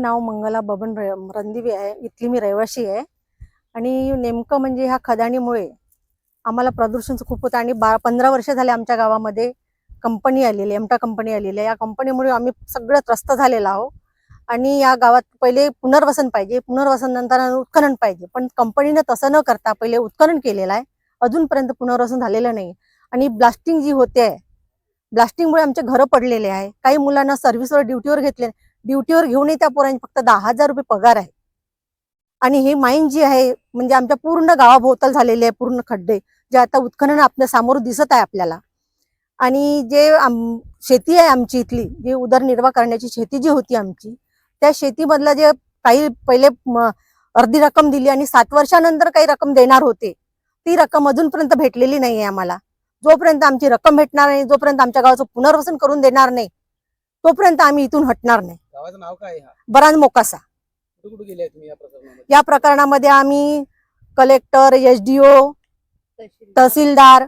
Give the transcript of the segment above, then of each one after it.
नाव मंगला बबन रणदिवे आहे. इथली मी रहिवाशी आहे. आणि नेमकं म्हणजे ह्या खदानीमुळे आम्हाला प्रदूषण खूप होतं आणि 15 वर्ष झाले आमच्या गावामध्ये कंपनी आलेली, एमटा कंपनी आलेली आहे. या कंपनीमुळे आम्ही सगळं त्रस्त झालेलो आहोत. आणि या गावात पहिले पुनर्वसन पाहिजे, पुनर्वसन नंतर उत्खनन पाहिजे. पण कंपनीने तसं न करता पहिले उत्खनन केलेलं आहे. अजूनपर्यंत पुनर्वसन झालेलं नाही. आणि ब्लास्टिंग जी होते आहे, ब्लास्टिंगमुळे आमचे घरं पडलेले आहे. काही मुलांना सर्व्हिसवर ड्युटीवर घेतले, ड्युटीवर घेऊनही त्या पोरांनी फक्त 10,000 रुपये पगार आहे. आणि ही माईन जी आहे म्हणजे आमच्या पूर्ण गावाभोवताल झालेले आहे, पूर्ण खड्डे जे आता उत्खनन आपल्या समोर दिसत आहे आपल्याला. आणि जे शेती आहे आमची इथली, जी उदरनिर्वाह करण्याची शेती जी होती आमची, त्या शेतीमधला जे काही पहिले अर्धी रक्कम दिली आणि 7 वर्षानंतर काही रक्कम देणार होते, ती रक्कम अजूनपर्यंत भेटलेली नाही आहे आम्हाला. जोपर्यंत आमची रक्कम भेटणार नाही, जोपर्यंत आमच्या गावाचं पुनर्वसन करून देणार नाही, तोपर्यंत आम्ही इथून हटणार नाही. गावाचं नाव काय आहे? बरान मोकासा. कुठे गेले तुम्ही या प्रकरणामध्ये? या प्रकरणामध्ये आम्ही कलेक्टर, SDO, तहसीलदार,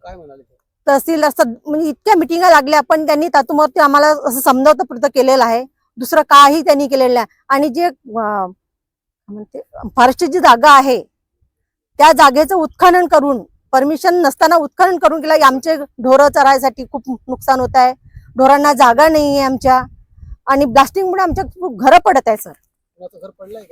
काय म्हणाले ते? तहसील असं म्हणजे इतक्या मिटिंगा लागल्या, पण त्यांनी तातुमर्ती आम्हाला असं समजावतं केलेलं आहे. दुसरं काही त्यांनी केलेलं नाही. आणि जे म्हणते फॉरेस्टची जी जागा आहे, त्या जागेचं उत्खनन करून, परमिशन नसताना उत्खनन करून केलं. आमचे ढोरं चरायसाठी खूप नुकसान होत आहे. ढोरांना जागा नाही आहे आमच्या. आणि ब्लास्टिंगमुळे आमच्या खूप घरं पडत आहे सर. कोणाचं घर पडलंय का?